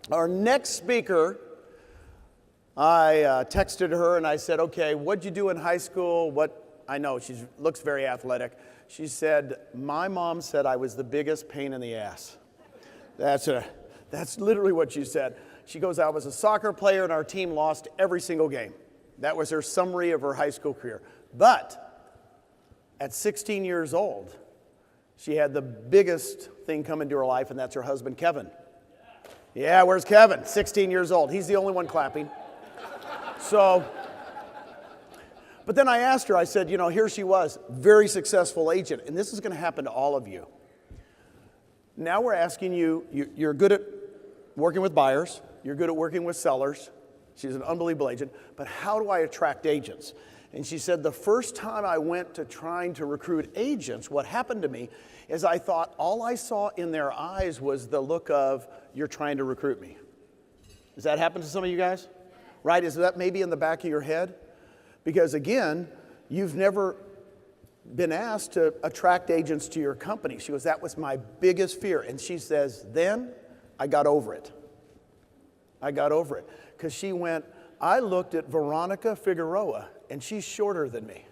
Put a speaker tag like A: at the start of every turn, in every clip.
A: Our next speaker, I texted her and I said, okay, what'd you do in high school? I know, she looks very athletic. She said, my mom said I was the biggest pain in the ass. That's literally what she said. She goes, I was a soccer player and our team lost every single game. That was her summary of her high school career. But at 16 years old, she had the biggest thing come into her life, and that's her husband, Kevin. Yeah, where's Kevin? 16 years old. He's the only one clapping. But then I asked her, I said, here she was, very successful agent, and this is going to happen to all of you. Now we're asking you, you're good at working with buyers, you're good at working with sellers. She's an unbelievable agent, but how do I attract agents? And she said, the first time I went to trying to recruit agents, what happened to me is I thought all I saw in their eyes was the look of, you're trying to recruit me. Does that happen to some of you guys? Right? Is that maybe in the back of your head? Because again, you've never been asked to attract agents to your company. She goes, that was my biggest fear. And she says, then I got over it. I got over it. Because she went, I looked at Veronica Figueroa, and she's shorter than me.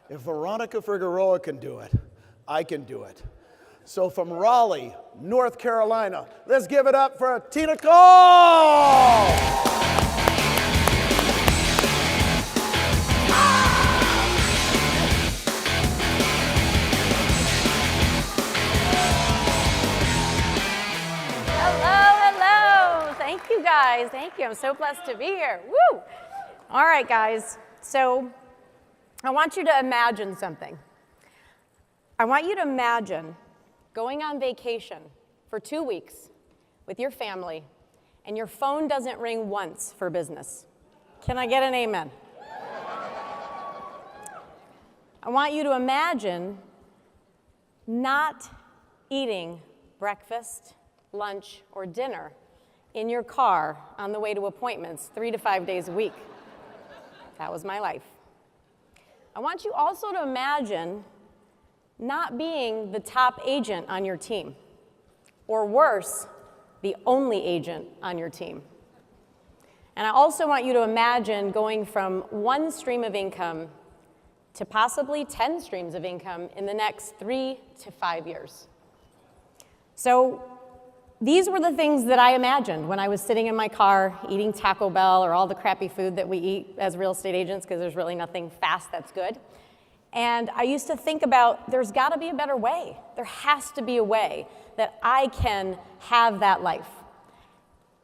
A: If Veronica Figueroa can do it, I can do it. So from Raleigh, North Carolina, let's give it up for Tina Caul!
B: Thank you guys, thank you. I'm so blessed to be here. Woo! All right, guys, so I want you to imagine something. I want you to imagine going on vacation for 2 weeks with your family and your phone doesn't ring once for business. Can I get an amen? I want you to imagine not eating breakfast, lunch, or dinner in your car on the way to appointments 3 to 5 days a week. That was my life. I want you also to imagine not being the top agent on your team, or worse, the only agent on your team. And I also want you to imagine going from one stream of income to possibly 10 streams of income in the next 3 to 5 years. So these were the things that I imagined when I was sitting in my car eating Taco Bell or all the crappy food that we eat as real estate agents, because there's really nothing fast that's good. And I used to think about, there's got to be a better way. There has to be a way that I can have that life.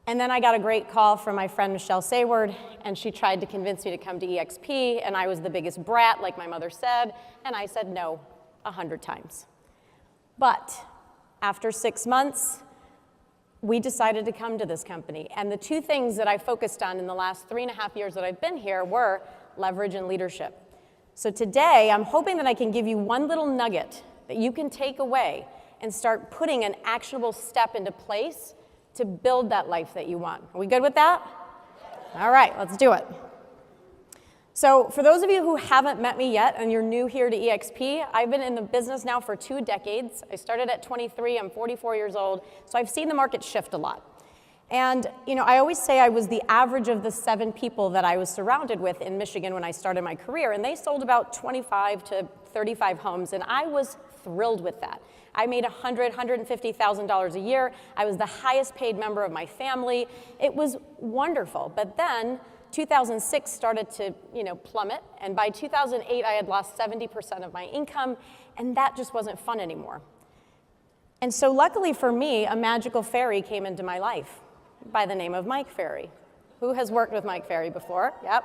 B: And then I got a great call from my friend Michelle Sayward, and she tried to convince me to come to EXP, and I was the biggest brat, like my mother said, and I said no 100 times. But after 6 months, we decided to come to this company. And the two things that I focused on in the last 3.5 years that I've been here were leverage and leadership. So today, I'm hoping that I can give you one little nugget that you can take away and start putting an actionable step into place to build that life that you want. Are we good with that? All right, let's do it. So for those of you who haven't met me yet and you're new here to EXP, I've been in the business now for 2 decades. I started at 23, I'm 44 years old, so I've seen the market shift a lot. And I always say I was the average of the 7 people that I was surrounded with in Michigan when I started my career, and they sold about 25 to 35 homes, and I was thrilled with that. I made $100,000, $150,000 a year. I was the highest paid member of my family. It was wonderful, but then 2006 started to, plummet, and by 2008 I had lost 70% of my income, and that just wasn't fun anymore. And so luckily for me, a magical fairy came into my life by the name of Mike Ferry. Who has worked with Mike Ferry before? Yep.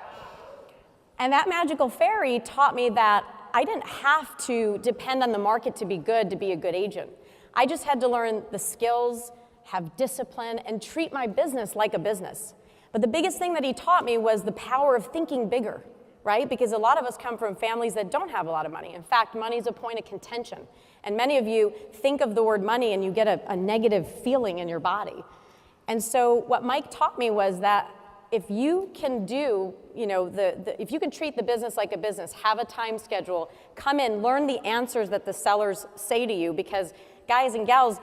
B: And that magical fairy taught me that I didn't have to depend on the market to be a good agent. I just had to learn the skills, have discipline, and treat my business like a business. But the biggest thing that he taught me was the power of thinking bigger, right? Because a lot of us come from families that don't have a lot of money. In fact, money is a point of contention. And many of you think of the word money and you get a negative feeling in your body. And so what Mike taught me was that if you can do, if you can treat the business like a business, have a time schedule, come in, learn the answers that the sellers say to you, because guys and gals,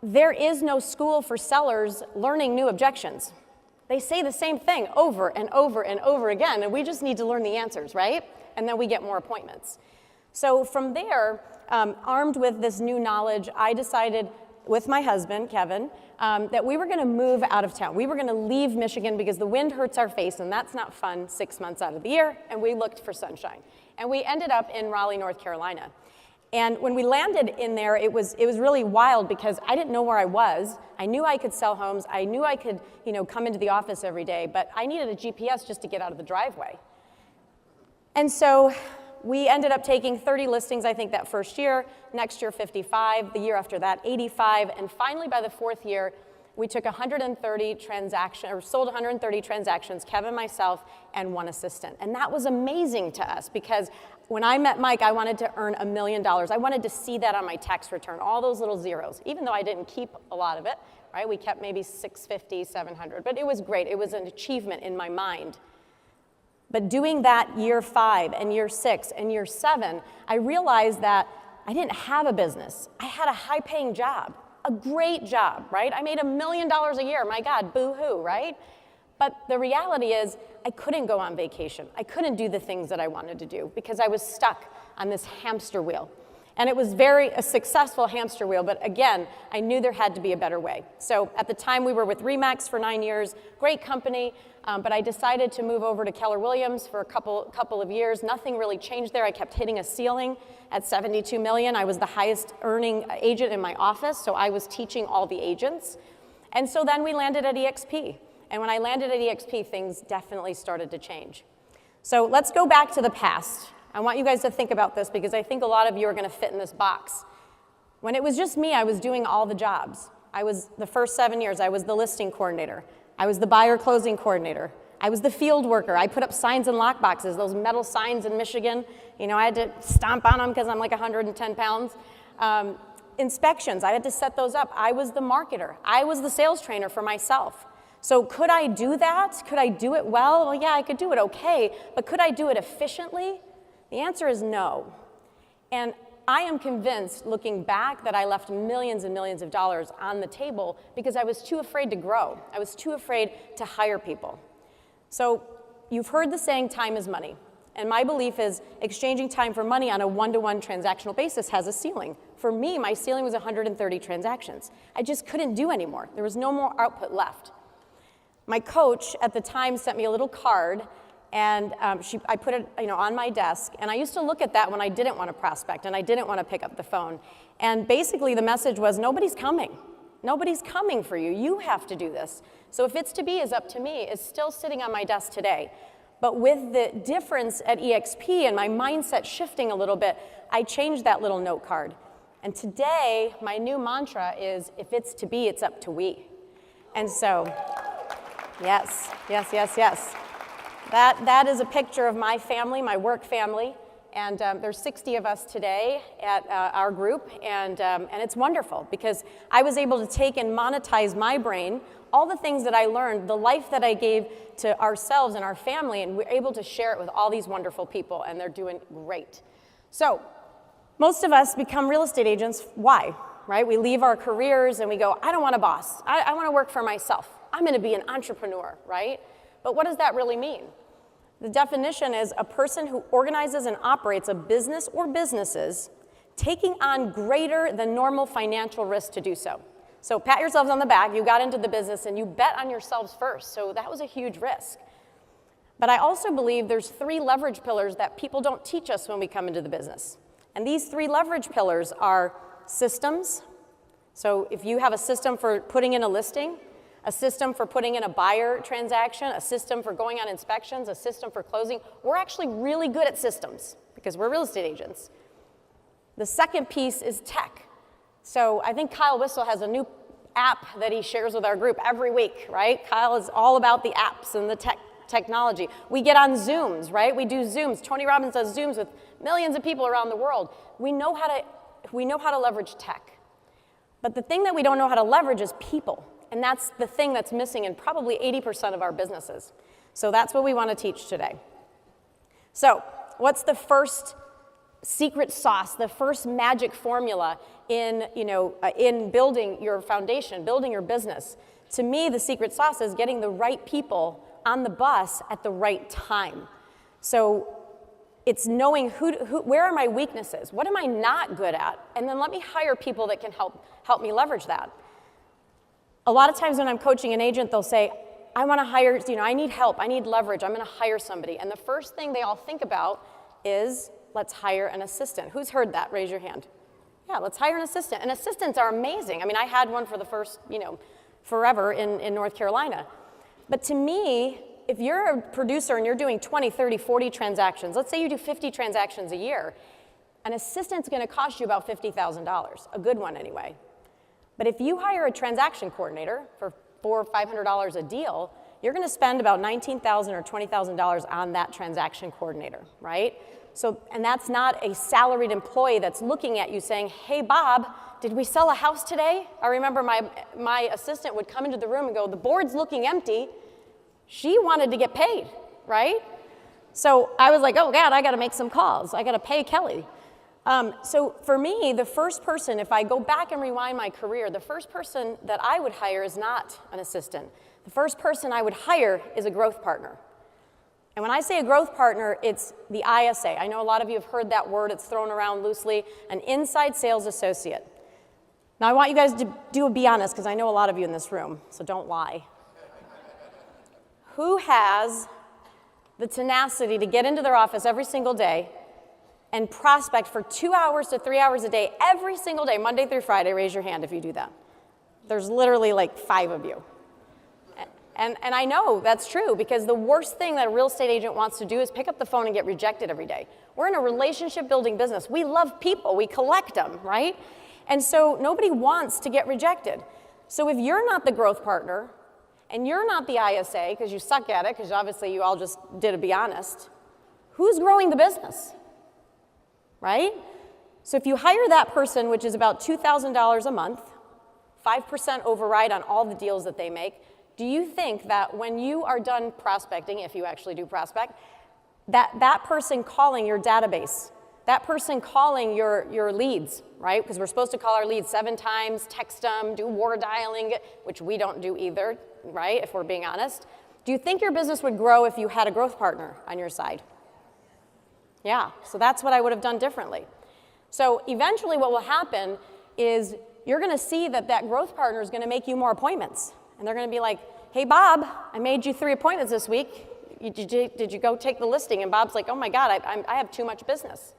B: there is no school for sellers learning new objections. They say the same thing over and over and over again, and we just need to learn the answers, right? And then we get more appointments. So from there, armed with this new knowledge, I decided with my husband, Kevin, that we were gonna move out of town. We were gonna leave Michigan because the wind hurts our face, and that's not fun 6 months out of the year, and we looked for sunshine. And we ended up in Raleigh, North Carolina. And when we landed in there, it was really wild because I didn't know where I was. I knew I could sell homes. I knew I could, come into the office every day, but I needed a GPS just to get out of the driveway. And so we ended up taking 30 listings, I think, that first year. Next year, 55. The year after that, 85. And finally, by the fourth year, we took 130 transactions, or sold 130 transactions, Kevin, myself, and one assistant. And that was amazing to us because when I met Mike, I wanted to earn $1 million. I wanted to see that on my tax return, all those little zeros, even though I didn't keep a lot of it, right? We kept maybe 650, 700, but it was great. It was an achievement in my mind. But doing that year 5 and year 6 and year 7, I realized that I didn't have a business. I had a high-paying job, a great job, right? I made $1 million a year. My God, boo-hoo, right? But the reality is I couldn't go on vacation. I couldn't do the things that I wanted to do because I was stuck on this hamster wheel. And it was a successful hamster wheel, but again, I knew there had to be a better way. So at the time, we were with RE/MAX for 9 years, great company, but I decided to move over to Keller Williams for a couple of years. Nothing really changed there. I kept hitting a ceiling at 72 million. I was the highest earning agent in my office, so I was teaching all the agents. And so then we landed at EXP. And when I landed at EXP, things definitely started to change. So let's go back to the past. I want you guys to think about this because I think a lot of you are going to fit in this box. When it was just me, I was doing all the jobs. The first 7 years, I was the listing coordinator. I was the buyer closing coordinator. I was the field worker. I put up signs and lock boxes, those metal signs in Michigan. I had to stomp on them because I'm like 110 pounds. Inspections, I had to set those up. I was the marketer. I was the sales trainer for myself. So could I do that? Could I do it well? Well, yeah, I could do it okay, but could I do it efficiently? The answer is no. And I am convinced, looking back, that I left millions and millions of dollars on the table because I was too afraid to grow. I was too afraid to hire people. So you've heard the saying, time is money. And my belief is exchanging time for money on a one-to-one transactional basis has a ceiling. For me, my ceiling was 130 transactions. I just couldn't do anymore. There was no more output left. My coach at the time sent me a little card, and I put it on my desk, and I used to look at that when I didn't want to prospect and I didn't want to pick up the phone. And basically the message was, nobody's coming. Nobody's coming for you. You have to do this. So if it's to be is up to me is still sitting on my desk today. But with the difference at EXP and my mindset shifting a little bit, I changed that little note card. And today, my new mantra is, if it's to be, it's up to we. And so, yes. That is a picture of my family, my work family, and there's 60 of us today at our group, and it's wonderful because I was able to take and monetize my brain, all the things that I learned, the life that I gave to ourselves and our family, and we're able to share it with all these wonderful people, and they're doing great. So, most of us become real estate agents. Why? Right? We leave our careers and we go, I don't want a boss. I want to work for myself. I'm going to be an entrepreneur, right? But what does that really mean? The definition is a person who organizes and operates a business or businesses taking on greater than normal financial risk to do so. So pat yourselves on the back. You got into the business and you bet on yourselves first. So that was a huge risk. But I also believe there's 3 leverage pillars that people don't teach us when we come into the business. And these 3 leverage pillars are systems. So if you have a system for putting in a listing, a system for putting in a buyer transaction, a system for going on inspections, a system for closing. We're actually really good at systems because we're real estate agents. The second piece is tech. So I think Kyle Whistle has a new app that he shares with our group every week, right? Kyle is all about the apps and the technology. We get on Zooms, right? We do Zooms. Tony Robbins does Zooms with millions of people around the world. We know how to leverage tech. But the thing that we don't know how to leverage is people. And that's the thing that's missing in probably 80% of our businesses. So that's what we want to teach today. So what's the first secret sauce, the first magic formula in, in building your foundation, building your business. To me, the secret sauce is getting the right people on the bus at the right time. So it's knowing where are my weaknesses? What am I not good at? And then let me hire people that can help me leverage that. A lot of times when I'm coaching an agent, they'll say, I want to hire, I need help, I need leverage, I'm going to hire somebody. And the first thing they all think about is, let's hire an assistant. Who's heard that? Raise your hand. Yeah, let's hire an assistant. And assistants are amazing. I mean, I had one for the first, forever in North Carolina. But to me, if you're a producer and you're doing 20, 30, 40 transactions, let's say you do 50 transactions a year, an assistant's going to cost you about $50,000, a good one anyway. But if you hire a transaction coordinator for $400 or $500 a deal, you're going to spend about $19,000 or $20,000 on that transaction coordinator, right? So, and that's not a salaried employee that's looking at you saying, hey, Bob, did we sell a house today? I remember my assistant would come into the room and go, the board's looking empty. She wanted to get paid, right? So I was like, oh, God, I got to make some calls. I got to pay Kelly. So for me, the first person, if I go back and rewind my career, the first person that I would hire is not an assistant. The first person I would hire is a growth partner. And when I say a growth partner, it's the ISA. I know a lot of you have heard that word. It's thrown around loosely, an inside sales associate. Now, I want you guys to be honest, because I know a lot of you in this room, so don't lie. Who has the tenacity to get into their office every single day and prospect for 2 hours to 3 hours a day, every single day, Monday through Friday? Raise your hand if you do that. There's literally like 5 of you. And I know that's true, because the worst thing that a real estate agent wants to do is pick up the phone and get rejected every day. We're in a relationship building business. We love people. We collect them, right? And so nobody wants to get rejected. So if you're not the growth partner and you're not the ISA because you suck at it, because obviously you all just did, to be honest, who's growing the business, right? So if you hire that person, which is about $2,000 a month, 5% override on all the deals that they make, do you think that when you are done prospecting, if you actually do prospect, that person calling your database, that person calling your leads, right? Because we're supposed to call our leads 7 times, text them, do war dialing, which we don't do either, right, if we're being honest. Do you think your business would grow if you had a growth partner on your side? Yeah, so that's what I would have done differently. So eventually what will happen is you're going to see that growth partner is going to make you more appointments. And they're going to be like, hey, Bob, I made you 3 appointments this week. Did you go take the listing? And Bob's like, oh, my God, I have too much business.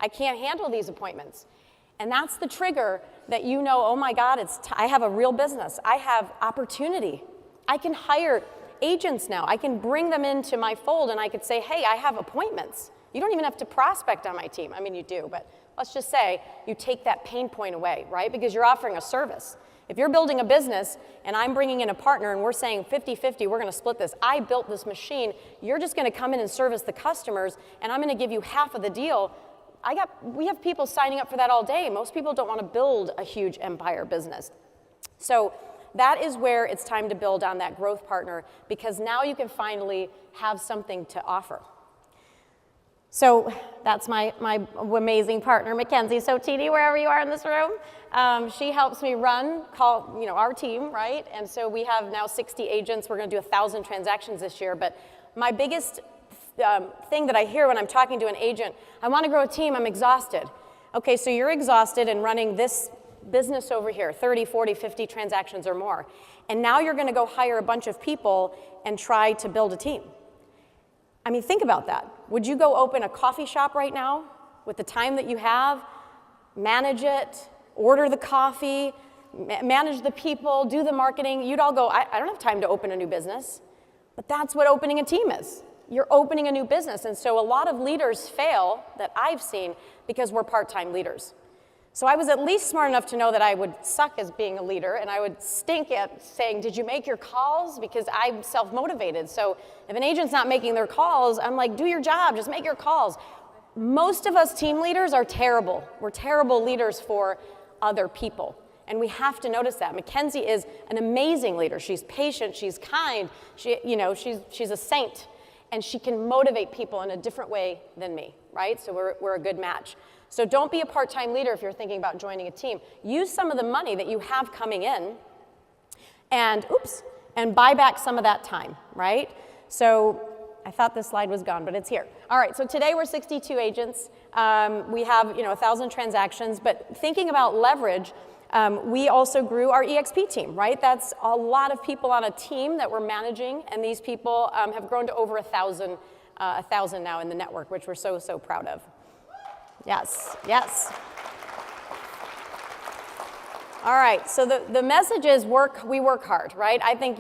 B: I can't handle these appointments. And that's the trigger that you know, oh, my God, I have a real business. I have opportunity. I can hire agents now. I can bring them into my fold, and I could say, hey, I have appointments. You don't even have to prospect on my team. I mean, you do, but let's just say you take that pain point away, right? Because you're offering a service. If you're building a business and I'm bringing in a partner and we're saying 50-50, we're going to split this. I built this machine. You're just going to come in and service the customers, and I'm going to give you half of the deal. We have people signing up for that all day. Most people don't want to build a huge empire business. So that is where it's time to build on that growth partner, because now you can finally have something to offer. So that's my amazing partner, Mackenzie Sotini, wherever you are in this room. She helps me run our team, right? And so we have now 60 agents. We're going to do 1,000 transactions this year. But my biggest thing that I hear when I'm talking to an agent, I want to grow a team, I'm exhausted. Okay, so you're exhausted in running this business over here, 30, 40, 50 transactions or more. And now you're going to go hire a bunch of people and try to build a team. I mean, think about that. Would you go open a coffee shop right now with the time that you have, manage it, order the coffee, manage the people, do the marketing? You'd all go, I don't have time to open a new business. But that's what opening a team is. You're opening a new business. And so a lot of leaders fail that I've seen because we're part-time leaders. So I was at least smart enough to know that I would suck as being a leader, and I would stink at saying, did you make your calls? Because I'm self-motivated. So if an agent's not making their calls, I'm like, do your job, just make your calls. Most of us team leaders are terrible. We're terrible leaders for other people. And we have to notice that. Mackenzie is an amazing leader. She's patient, she's kind, she's a saint, and she can motivate people in a different way than me. right? So we're a good match. So don't be a part-time leader if you're thinking about joining a team. Use some of the money that you have coming in and buy back some of that time, right? So I thought this slide was gone, but it's here. All right, so today we're 62 agents. We have 1,000 transactions, but thinking about leverage, we also grew our EXP team, right? That's a lot of people on a team that we're managing, and these people have grown to over 1,000 now in the network, which we're so, so proud of. Yes, yes. All right, so the message is we work hard, right? I think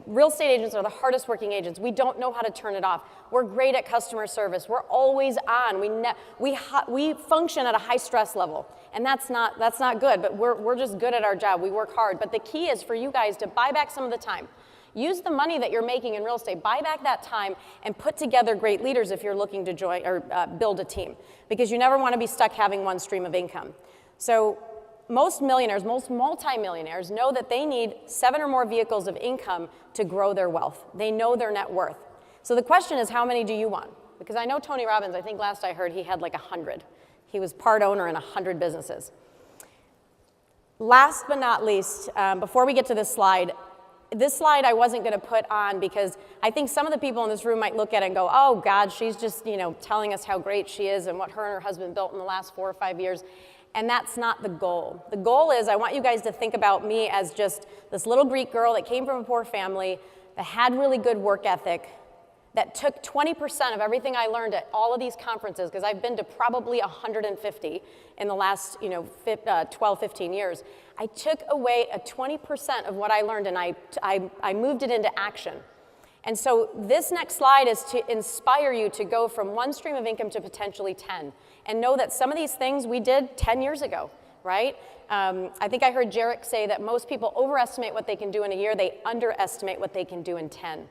B: real estate agents are the hardest working agents. We don't know how to turn it off. We're great at customer service. We're always on. We function at a high stress level, and that's not good, but we're just good at our job. We work hard, but the key is for you guys to buy back some of the time. Use the money that you're making in real estate, buy back that time, and put together great leaders if you're looking to join or build a team, because you never want to be stuck having one stream of income. So most millionaires, most multimillionaires know that they need 7 or more vehicles of income to grow their wealth. They know their net worth. So the question is, how many do you want? Because I know Tony Robbins, I think last I heard he had like 100. He was part owner in 100 businesses. Last but not least, before we get to this slide I wasn't going to put on because I think some of the people in this room might look at it and go, oh God, she's just telling us how great she is and what her and her husband built in the last 4 or 5 years. And that's not the goal. The goal is I want you guys to think about me as just this little Greek girl that came from a poor family, that had really good work ethic, that took 20% of everything I learned at all of these conferences, because I've been to probably 150 in the last 12, 15 years. I took away 20% of what I learned and I moved it into action. And so this next slide is to inspire you to go from one stream of income to potentially 10. And know that some of these things we did 10 years ago, right? I think I heard Jarek say that most people overestimate what they can do in a year, they underestimate what they can do in 10.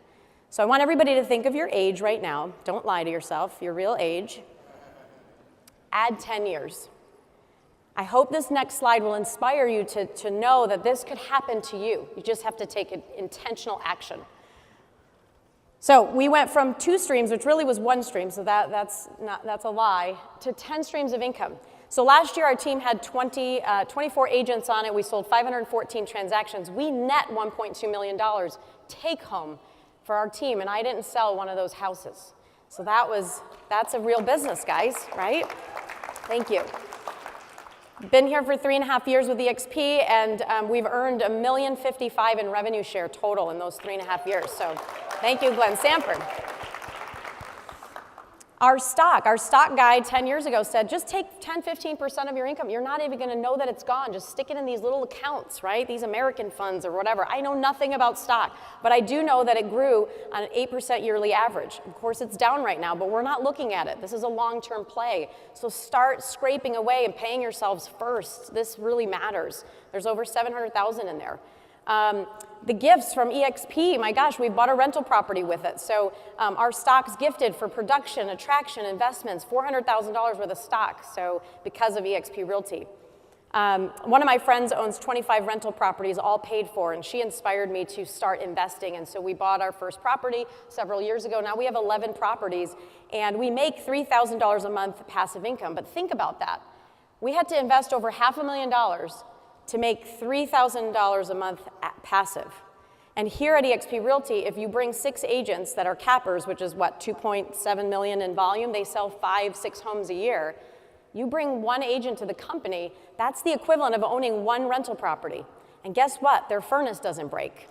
B: So I want everybody to think of your age right now. Don't lie to yourself, your real age. Add 10 years. I hope this next slide will inspire you to know that this could happen to you. You just have to take intentional action. So we went from 2 streams, which really was 1 stream, so that's a lie, to 10 streams of income. So last year our team had 24 agents on it. We sold 514 transactions. We net $1.2 million take home for our team, and I didn't sell one of those houses. So that's a real business, guys, right? Thank you. Been here for 3.5 years with EXP, and we've earned $1.055 million in revenue share total in those 3.5 years. So thank you, Glenn Sanford. Our stock guide 10 years ago said, just take 10, 15% of your income. You're not even going to know that it's gone. Just stick it in these little accounts, right? These American funds or whatever. I know nothing about stock, but I do know that it grew on an 8% yearly average. Of course, it's down right now, but we're not looking at it. This is a long-term play. So start scraping away and paying yourselves first. This really matters. There's over 700,000 in there. The gifts from EXP, my gosh, we bought a rental property with it. So our stock's gifted for production, attraction, investments, $400,000 worth of stock, so because of EXP Realty. One of my friends owns 25 rental properties, all paid for, and she inspired me to start investing, and so we bought our first property several years ago. Now we have 11 properties, and we make $3,000 a month passive income, but think about that. We had to invest over $500,000 to make $3,000 a month passive. And here at EXP Realty, if you bring 6 agents that are cappers, which is what, 2.7 million in volume, they sell 5, 6 homes a year. You bring 1 agent to the company, that's the equivalent of owning 1 rental property. And guess what? Their furnace doesn't break.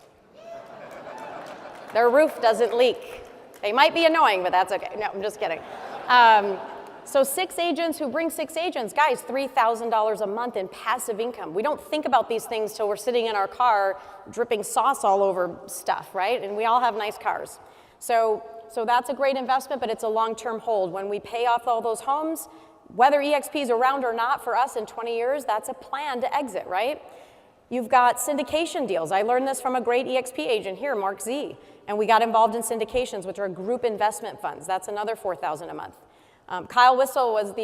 B: Their roof doesn't leak. They might be annoying, but that's okay. No, I'm just kidding. So 6 agents who bring 6 agents, guys, $3,000 a month in passive income. We don't think about these things till we're sitting in our car dripping sauce all over stuff, right? And we all have nice cars. So that's a great investment, but it's a long-term hold. When we pay off all those homes, whether EXP is around or not for us in 20 years, that's a plan to exit, right? You've got syndication deals. I learned this from a great EXP agent here, Mark Z. And we got involved in syndications, which are group investment funds. That's another $4,000 a month. Kyle Whistle was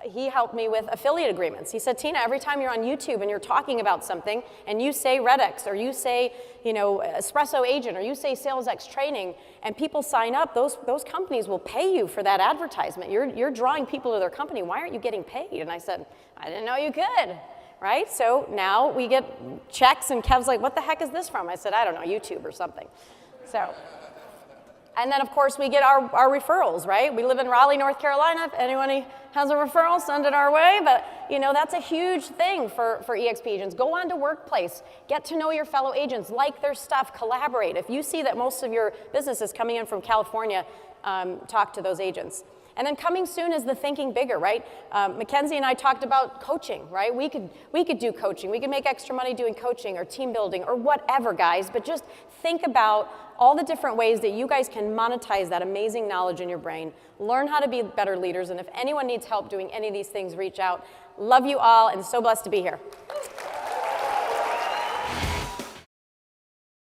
B: he helped me with affiliate agreements. He said, Tina, every time you're on YouTube and you're talking about something and you say RedX or you say, Espresso Agent or you say SalesX Training and people sign up, those companies will pay you for that advertisement. You're drawing people to their company. Why aren't you getting paid? And I said, I didn't know you could, right? So now we get checks and Kev's like, what the heck is this from? I said, I don't know, YouTube or something. So. And then, of course, we get our referrals, right? We live in Raleigh, North Carolina. If anyone has a referral, send it our way. But, that's a huge thing for EXP agents. Go on to Workplace. Get to know your fellow agents. Like their stuff. Collaborate. If you see that most of your business is coming in from California, talk to those agents. And then coming soon is the thinking bigger, right? Mackenzie and I talked about coaching, right? We could do coaching. We could make extra money doing coaching or team building or whatever, guys. But just think about all the different ways that you guys can monetize that amazing knowledge in your brain. Learn how to be better leaders. And if anyone needs help doing any of these things, reach out. Love you all and so blessed to be here.